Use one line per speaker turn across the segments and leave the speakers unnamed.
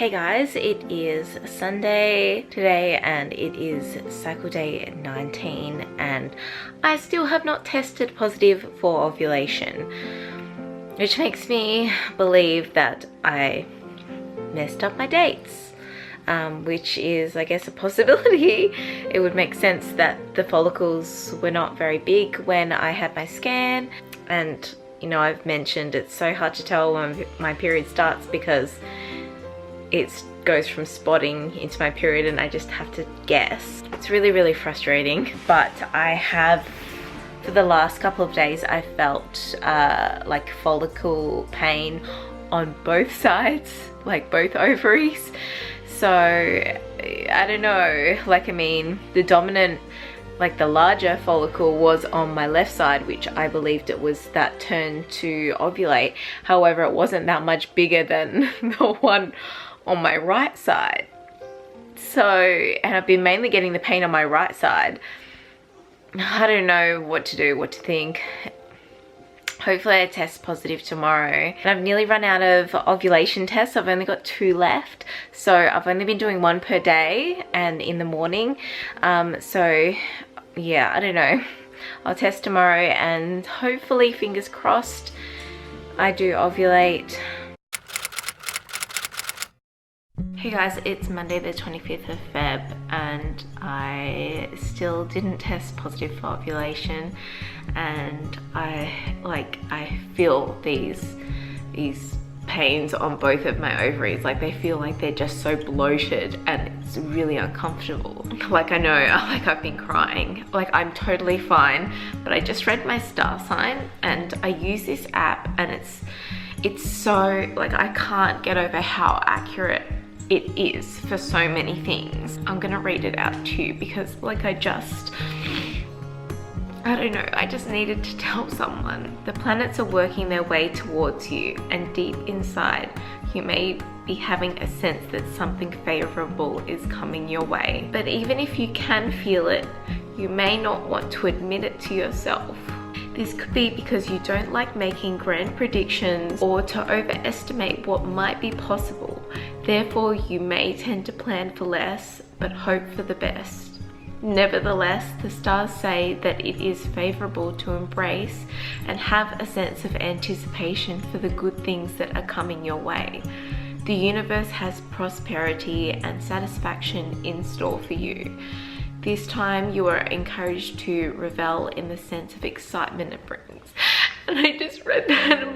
Hey guys, it is Sunday today and it is cycle day 19 and I still have not tested positive for ovulation, which makes me believe that I messed up my dates, which is, I guess, a possibility. It would make sense that the follicles were not very big when I had my scan, and you know, I've mentioned it's so hard to tell when my period starts because it goes from spotting into my period and I just have to guess. It's really frustrating, but I have, for the last couple of days, I felt like follicle pain on both sides, like both ovaries. So I don't know, like, I mean, the dominant, like the larger follicle was on my left side, which I believed it was that turn to ovulate. However, it wasn't that much bigger than the one on my right side. So, and I've been mainly getting the pain on my right side. I don't know what to do, what to think. Hopefully I test positive tomorrow. And I've nearly run out of ovulation tests. I've only got 2 left. So I've only been doing 1 per day and in the morning. So yeah, I don't know. I'll test tomorrow and hopefully, fingers crossed, I do ovulate. Hey guys, it's Monday the 25th of Feb and I still didn't test positive for ovulation, and I feel these pains on both of my ovaries. Like, they feel like they're just so bloated and it's really uncomfortable. Like, I know, like, I've been crying. Like, I'm totally fine, but I just read my star sign and I use this app and it's so, like, I can't get over how accurate it is for so many things. I'm gonna read it out to you because, like, I don't know, I just needed to tell someone. The planets are working their way towards you, and deep inside you may be having a sense that something favorable is coming your way. But even if you can feel it, you may not want to admit it to yourself. This could be because you don't like making grand predictions or to overestimate what might be possible. Therefore, you may tend to plan for less, but hope for the best. Nevertheless, the stars say that it is favorable to embrace and have a sense of anticipation for the good things that are coming your way. The universe has prosperity and satisfaction in store for you. This time you are encouraged to revel in the sense of excitement it brings. And I just read that and I'm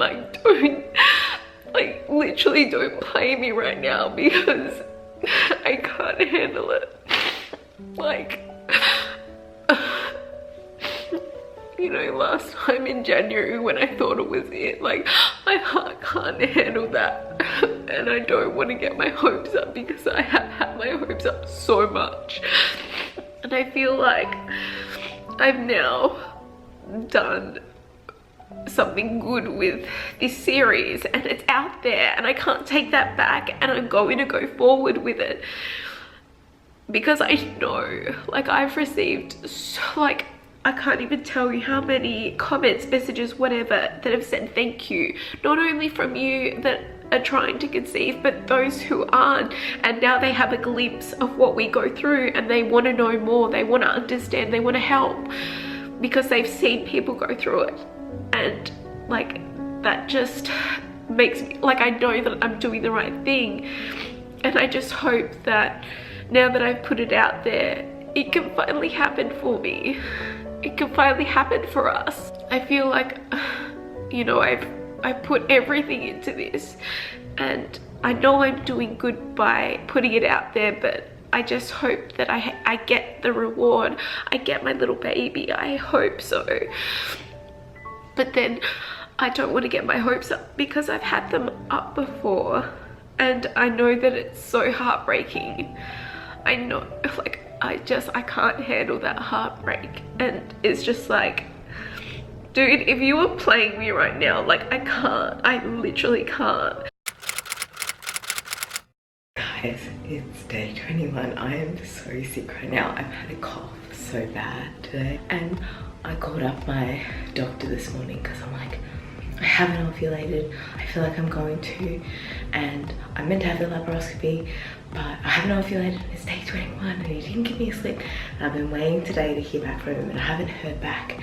like, literally don't play me right now because I can't handle it. Like, you know, last time in January when I thought it was it, like, my heart can't handle that. And I don't want to get my hopes up because I have had my hopes up so much. And I feel like I've now done something good with this series and it's out there and I can't take that back, and I'm going to go forward with it because I know, like, I've received so, like, I can't even tell you how many comments, messages, whatever, that have said thank you, not only from you that are trying to conceive, but those who aren't, and now they have a glimpse of what we go through and they want to know more, they want to understand, they want to help because they've seen people go through it. And like, that just makes me, like, I know that I'm doing the right thing, and I just hope that now that I've put it out there, it can finally happen for me. It can finally happen for us. I feel like, you know, I put everything into this and I know I'm doing good by putting it out there, but I just hope that I get the reward. I get my little baby. I hope so. But then I don't want to get my hopes up because I've had them up before and I know that it's so heartbreaking. I know, like, I can't handle that heartbreak, and it's just like, dude, if you were playing me right now, like, I literally can't. Guys, it's day 21. I am so sick right now. I've had a cough so bad today, and I called up my doctor this morning because I'm like, I haven't ovulated. I feel like I'm going to, and I'm meant to have the laparoscopy, but I haven't ovulated. It's day 21 and he didn't give me a slip. And I've been waiting today to hear back from him and I haven't heard back.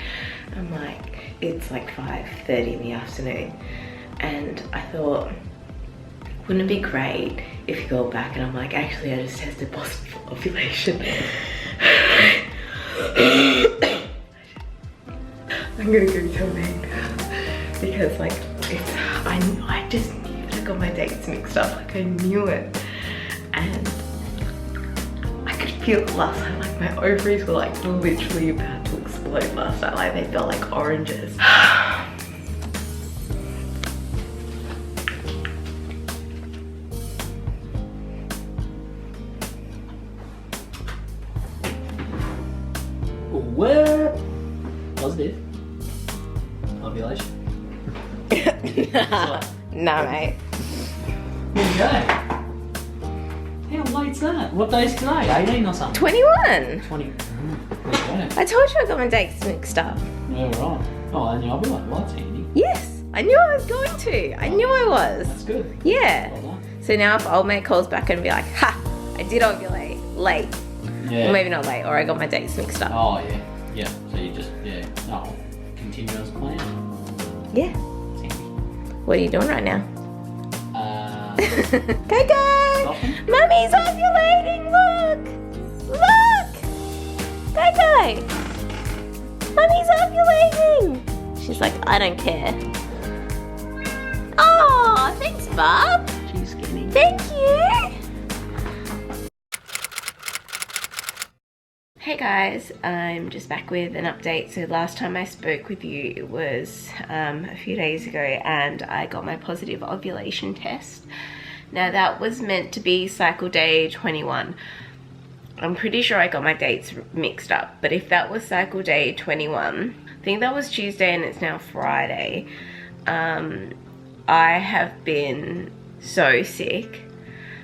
I'm like, it's like 5:30 in the afternoon. And I thought, wouldn't it be great if you go back and I'm like, actually I just tested positive for ovulation. I'm gonna go tell Meg because like I just knew that I got my dates mixed up. Like I knew it, and I could feel it last night. Like my ovaries were like literally about to explode last night. Like they felt like oranges.
What? Positive. Ovulation.
Nah, mate.
There you go. How late's that? What day's today? 18 or something?
21.
20. There you go.
I told you I got my dates mixed up.
Yeah, right. Oh, and you'll be like, well, that's handy.
Yes, I knew I was going to. I knew I was.
That's good.
Yeah.
Well done.
So now if old mate calls back and be like, ha, I did ovulate late.
Yeah.
Or maybe not late, or I got my dates mixed up.
Oh, yeah. Yeah. So you just, yeah. Oh, continue as planned.
Yeah.
It's handy.
What are you doing right now? Go!
Nothing?
Mummy's ovulating, look! Look! Go! Mummy's ovulating! She's like, I don't care. Oh, thanks, Bob.
She's skinny.
Thank you. Hey guys, I'm just back with an update. So last time I spoke with you, it was a few days ago, and I got my positive ovulation test. Now that was meant to be cycle day 21. I'm pretty sure I got my dates mixed up, but if that was cycle day 21, I think that was Tuesday and it's now Friday. I have been so sick.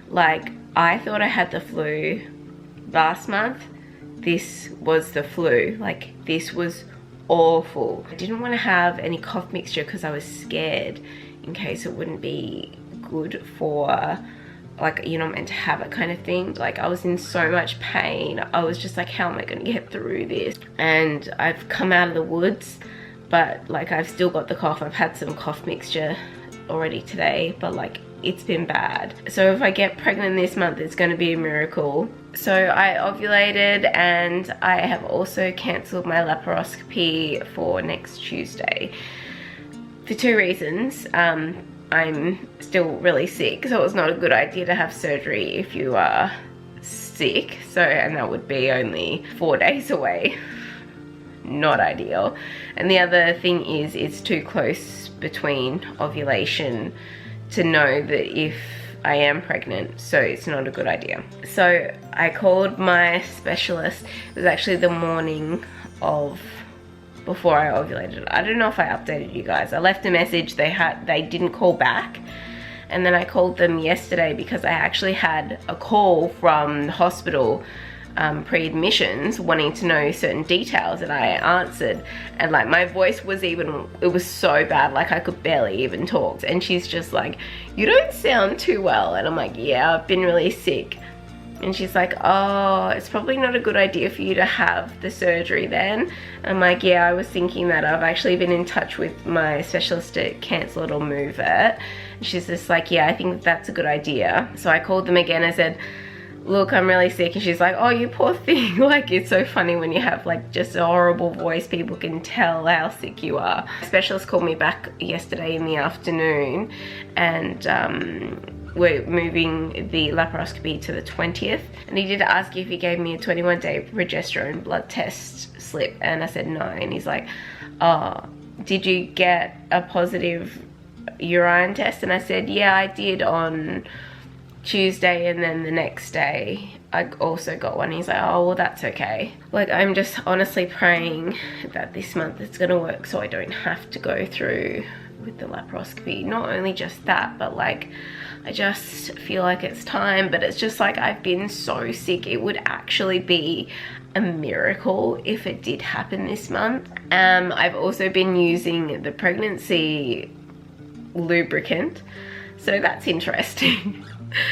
Like, I thought I had the flu last month. This was the flu. Like, this was awful. I didn't want to have any cough mixture because I was scared in case it wouldn't be good for, like, you're not meant to have it kind of thing. Like, I was in so much pain. I was just like, how am I going to get through this? And I've come out of the woods, but like, I've still got the cough. I've had some cough mixture already today, but like, it's been bad. So if I get pregnant this month, it's going to be a miracle. So I ovulated, and I have also cancelled my laparoscopy for next Tuesday for 2 reasons. I'm still really sick, so it's not a good idea to have surgery if you are sick. So, and that would be only 4 days away. Not ideal. And the other thing is, it's too close between ovulation to know that if I am pregnant, so it's not a good idea. So I called my specialist. It was actually the morning of before I ovulated. I don't know if I updated you guys. I left a message, they didn't call back, and then I called them yesterday because I actually had a call from the hospital pre-admissions wanting to know certain details, and I answered, and like, my voice was even, it was so bad, like I could barely even talk. And she's just like, you don't sound too well. And I'm like, yeah, I've been really sick. And she's like, oh, it's probably not a good idea for you to have the surgery then. I'm like, yeah, I was thinking that. I've actually been in touch with my specialist to cancel it or move it. And she's just like, yeah, I think that's a good idea. So I called them again. I said, look, I'm really sick. And she's like, oh, you poor thing. Like, it's so funny when you have like just a horrible voice, people can tell how sick you are. The specialist called me back yesterday in the afternoon, and we're moving the laparoscopy to the 20th. And he did ask if he gave me a 21-day progesterone blood test slip, and I said no. And he's like, oh, did you get a positive urine test? And I said, yeah, I did on Tuesday, and then the next day I also got one. He's like, oh, well, that's okay. Like, I'm just honestly praying that this month it's gonna work so I don't have to go through with the laparoscopy. Not only just that, but like, I just feel like it's time. But it's just like, I've been so sick, it would actually be a miracle if it did happen this month. I've also been using the pregnancy lubricant. So that's interesting.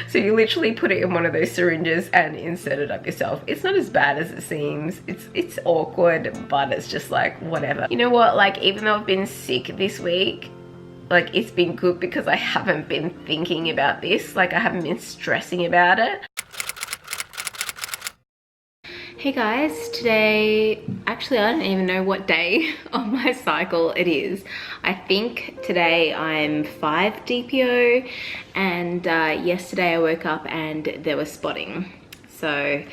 So you literally put it in one of those syringes and insert it up yourself. It's not as bad as it seems. It's awkward, but it's just like, whatever. You know what, like, even though I've been sick this week, like, it's been good because I haven't been thinking about this. Like, I haven't been stressing about it. Hey guys, today, actually I don't even know what day of my cycle it is. I think today I'm 5 DPO, and yesterday I woke up and there was spotting. So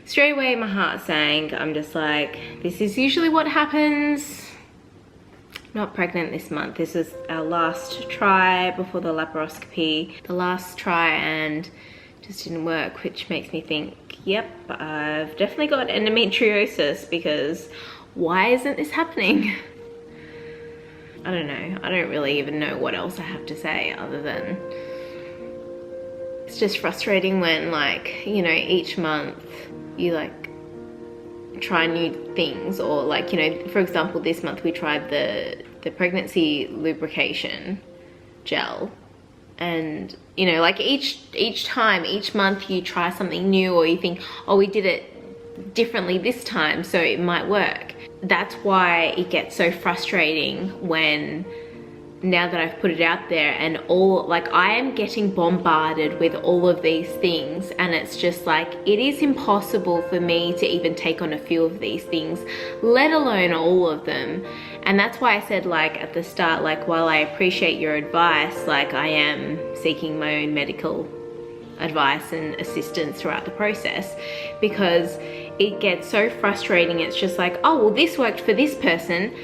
straight away my heart sank. I'm just like, this is usually what happens. Not pregnant this month. This is our last try before the laparoscopy. The last try, and just didn't work, which makes me think, yep, I've definitely got endometriosis, because why isn't this happening? I don't know. I don't really even know what else I have to say other than it's just frustrating when, like, you know, each month you like try new things, or like, you know, for example, this month we tried the pregnancy lubrication gel. And, you know, like each time, each month you try something new, or you think, oh, we did it differently this time, so it might work. That's why it gets so frustrating when, now that I've put it out there, and like, I am getting bombarded with all of these things, and it's just like, it is impossible for me to even take on a few of these things, let alone all of them. And that's why I said, like, at the start, like, while I appreciate your advice, like, I am seeking my own medical advice and assistance throughout the process, because it gets so frustrating. It's just like, oh, well, this worked for this person.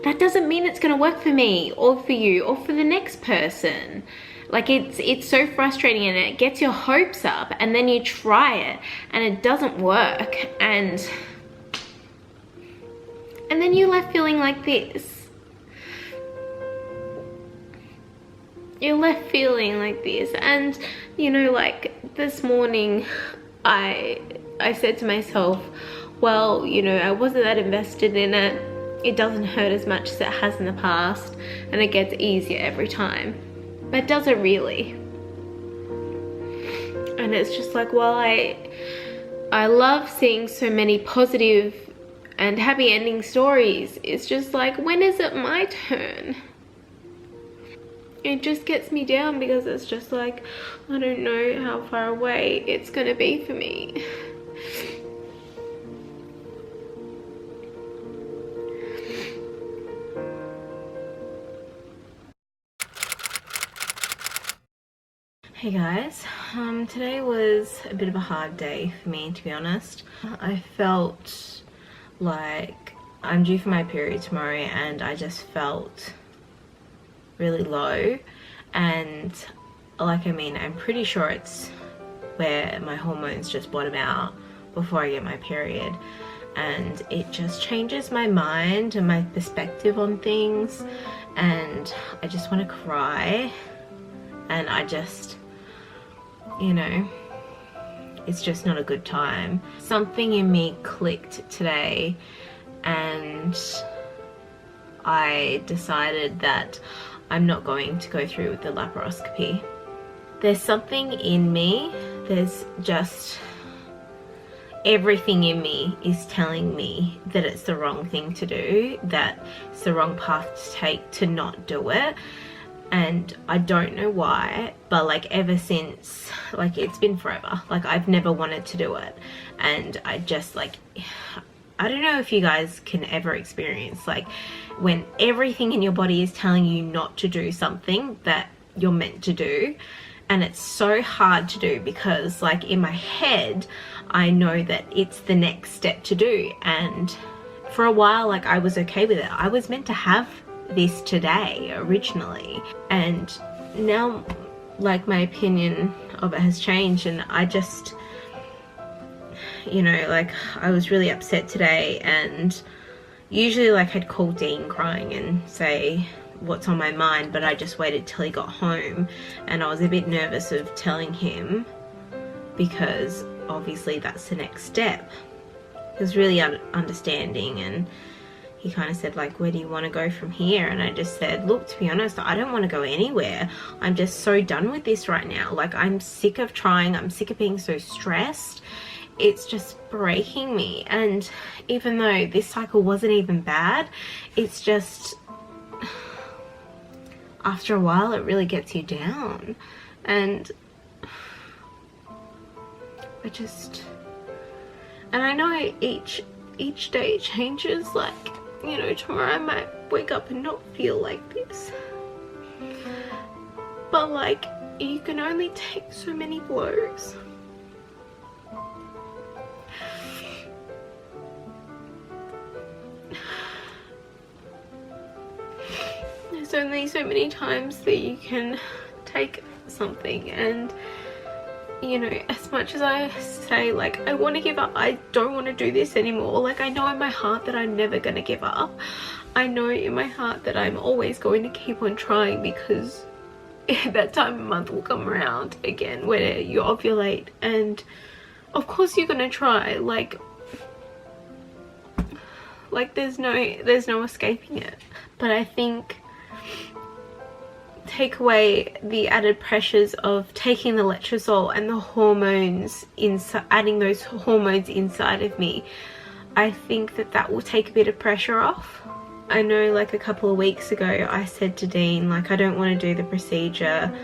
That doesn't mean it's gonna work for me, or for you, or for the next person. Like, it's so frustrating, and it gets your hopes up, and then you try it and it doesn't work, and then you're left feeling like this. You're left feeling like this. And, you know, like, this morning I said to myself, well, you know, I wasn't that invested in it. It doesn't hurt as much as it has in the past, and it gets easier every time. But does it really? And it's just like, well, I love seeing so many positive and happy ending stories. It's just like, when is it my turn? It just gets me down, because it's just like, I don't know how far away it's gonna be for me. Hey guys, today was a bit of a hard day for me, to be honest. I felt like I'm due for my period tomorrow, and I just felt really low, and like, I mean, I'm pretty sure it's where my hormones just bottom out before I get my period, and it just changes my mind and my perspective on things, and I just want to cry, and I just, you know, it's just not a good time. Something in me clicked today, and I decided that I'm not going to go through with the laparoscopy. There's something in me, there's just everything in me is telling me that it's the wrong thing to do, that it's the wrong path to take to not do it. And I don't know why, but like, ever since, like, it's been forever, like, I've never wanted to do it. And I just, like, I don't know if you guys can ever experience, like, when everything in your body is telling you not to do something that you're meant to do, and it's so hard to do, because, like, in my head I know that it's the next step to do. And for a while, like, I was okay with it. I was meant to have this today originally, and now, like, my opinion of it has changed, and I just, you know, like, I was really upset today, and usually, like, I'd call Dean crying and say what's on my mind, but I just waited till he got home, and I was a bit nervous of telling him, because obviously that's the next step. He was really understanding, and
he kind of said like, where do you want to go from here? And I just said, look, to be honest, I don't want to go anywhere. I'm just so done with this right now. Like, I'm sick of trying. I'm sick of being so stressed. It's just breaking me. And even though this cycle wasn't even bad, it's just, after a while it really gets you down. And and I know each day changes. Like, you know, tomorrow I might wake up and not feel like this, but like, you can only take so many blows. There's only so many times that you can take something, and you know, as much as I say like I want to give up, I don't want to do this anymore. Like, I know in my heart that I'm never going to give up. I know in my heart that I'm always going to keep on trying, because that time of month will come around again where you ovulate, and of course you're going to try. Like there's no escaping it. But I think take away the added pressures of taking the letrozole and the hormones adding those hormones inside of me, I think that will take a bit of pressure off. I know like a couple of weeks ago I said to Dean like, I don't want to do the procedure,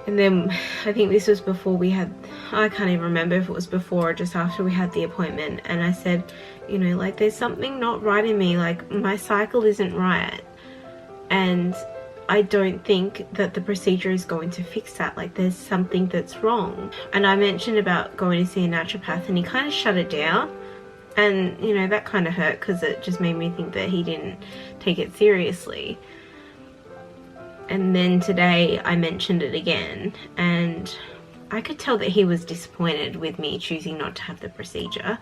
and then I think this was before we had, I can't even remember if it was before or just after we had the appointment, and I said, you know, like, there's something not right in me, like my cycle isn't right, and I don't think that the procedure is going to fix that. Like, there's something that's wrong. And I mentioned about going to see a naturopath, and he kind of shut it down, and you know, that kind of hurt, because it just made me think that he didn't take it seriously. And then today I mentioned it again, and I could tell that he was disappointed with me choosing not to have the procedure.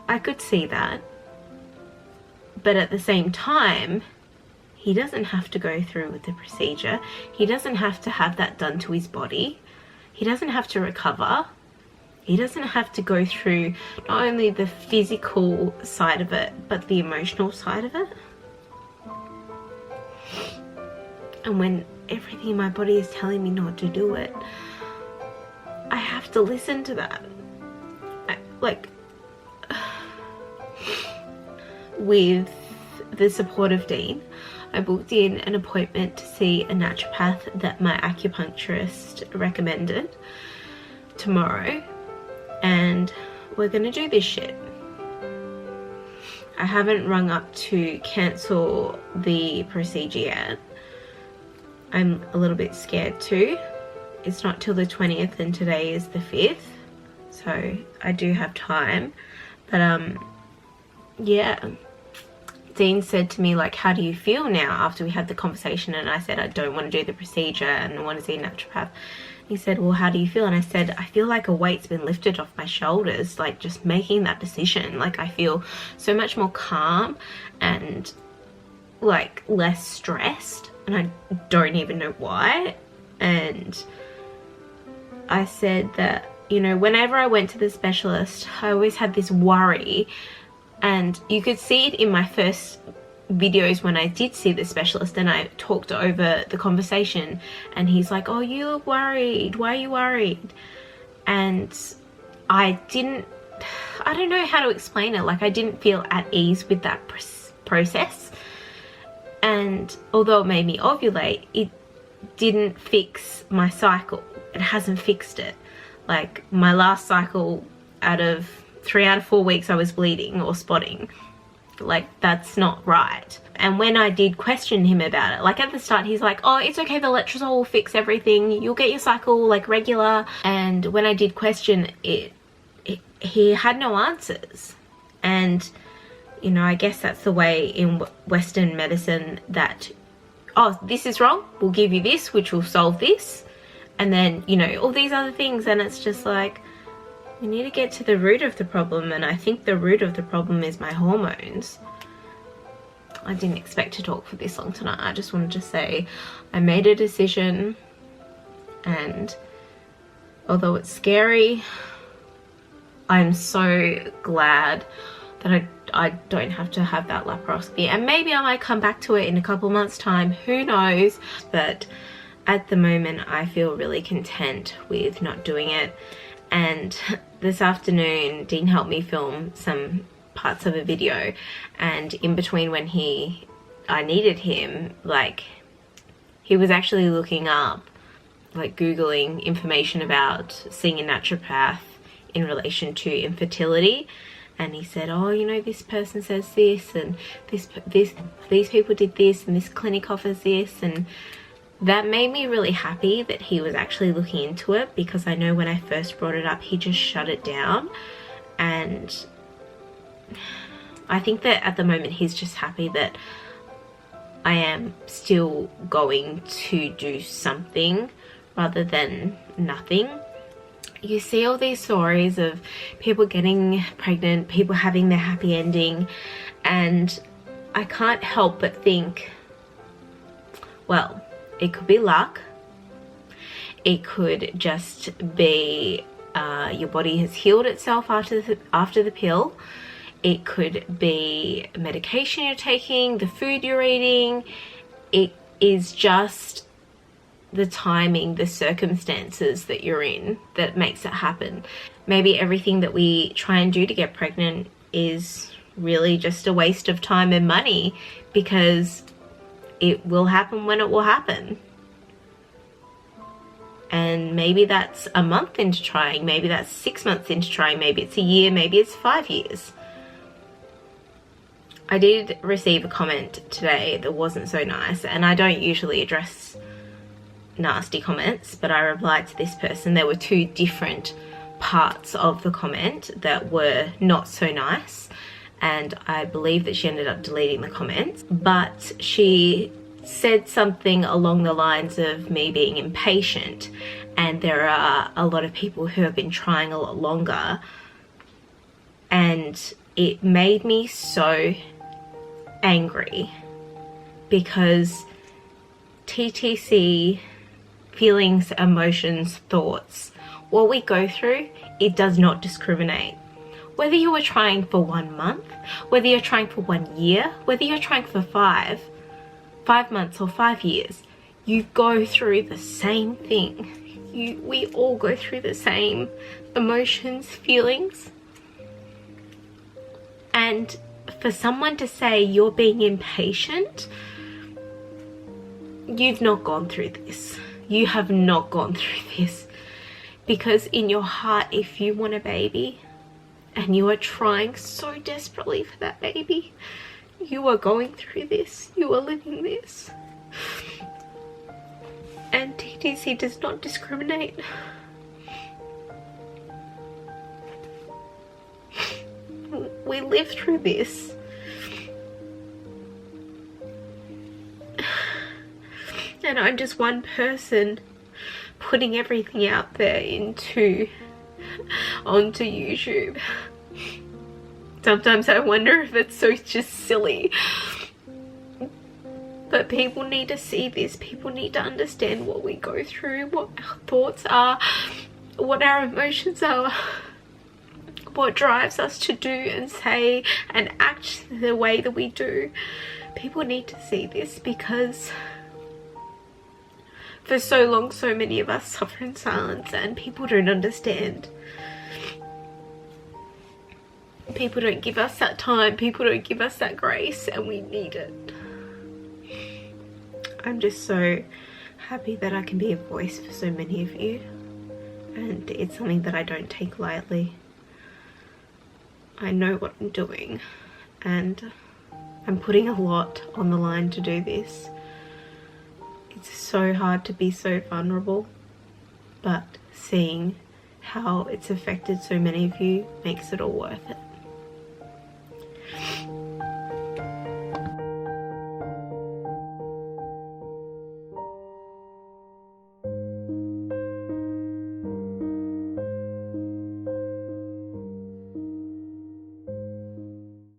I could see that, but at the same time, he doesn't have to go through with the procedure. He doesn't have to have that done to his body. He doesn't have to recover. He doesn't have to go through not only the physical side of it, but the emotional side of it. And when everything in my body is telling me not to do it, I have to listen to that. With the support of Dean, I booked in an appointment to see a naturopath that my acupuncturist recommended tomorrow, and we're gonna do this shit. I haven't rung up to cancel the procedure yet. I'm a little bit scared too. It's not till the 20th and today is the 5th, so I do have time. But yeah, Dean said to me like, how do you feel now after we had the conversation? And I said, I don't want to do the procedure and I want to see a naturopath. He said, well, how do you feel? And I said, I feel like a weight's been lifted off my shoulders, like just making that decision. Like, I feel so much more calm and like less stressed, and I don't even know why. And I said that, you know, whenever I went to the specialist, I always had this worry, and you could see it in my first videos when I did see the specialist and I talked over the conversation, and he's like, oh, you look worried, why are you worried? And I don't know how to explain it. Like, I didn't feel at ease with that process, and although it made me ovulate, it didn't fix my cycle. It hasn't fixed it. Like, my last cycle, out of 3 out of 4 weeks I was bleeding or spotting. Like, that's not right. And when I did question him about it, like at the start he's like, oh, it's okay, the letrozole will fix everything, you'll get your cycle like regular. And when I did question it, he had no answers. And you know, I guess that's the way in Western medicine, that, oh, this is wrong, we'll give you this which will solve this, and then, you know, all these other things. And it's just like, we need to get to the root of the problem, and I think the root of the problem is my hormones. I didn't expect to talk for this long tonight. I just wanted to say I made a decision, and although it's scary, I'm so glad that I don't have to have that laparoscopy. And maybe I might come back to it in a couple months time, who knows. But at the moment I feel really content with not doing it. And this afternoon Dean helped me film some parts of a video, and in between when I needed him, like, he was actually looking up, like googling information about seeing a naturopath in relation to infertility. And he said, oh, you know, this person says this, and these people did this, and this clinic offers this. And that made me really happy that he was actually looking into it, because I know when I first brought it up, he just shut it down. And I think that at the moment he's just happy that I am still going to do something rather than nothing. You see all these stories of people getting pregnant, people having their happy ending, and I can't help but think, well, it could be luck. It could just be your body has healed itself after the pill. It could be medication you're taking, the food you're eating. It is just the timing, the circumstances that you're in that makes it happen. Maybe everything that we try and do to get pregnant is really just a waste of time and money, because it will happen when it will happen. And maybe that's a month into trying, maybe that's 6 months into trying, maybe it's a year, maybe it's 5 years. I did receive a comment today that wasn't so nice, and I don't usually address nasty comments, but I replied to this person. There were 2 different parts of the comment that were not so nice, and I believe that she ended up deleting the comments. But she said something along the lines of me being impatient, and there are a lot of people who have been trying a lot longer, and it made me so angry, because TTC, feelings, emotions, thoughts, what we go through, it does not discriminate. Whether you were trying for 1 month, whether you're trying for 1 year, whether you're trying for 5 months or 5 years, you go through the same thing. We all go through the same emotions, feelings. And for someone to say you're being impatient, you've not gone through this. You have not gone through this. Because in your heart, if you want a baby and you are trying so desperately for that baby, you are going through this. You are living this. And TTC does not discriminate. We live through this. And I'm just one person putting everything out there onto YouTube. Sometimes I wonder if it's so just silly. But people need to see this. People need to understand what we go through, what our thoughts are, what our emotions are, what drives us to do and say and act the way that we do. People need to see this, because for so long, so many of us suffer in silence, and people don't understand. People don't give us that time, people don't give us that grace, and we need it. I'm just so happy that I can be a voice for so many of you, and it's something that I don't take lightly. I know what I'm doing, and I'm putting a lot on the line to do this. It's so hard to be so vulnerable, but seeing how it's affected so many of you makes it all worth it.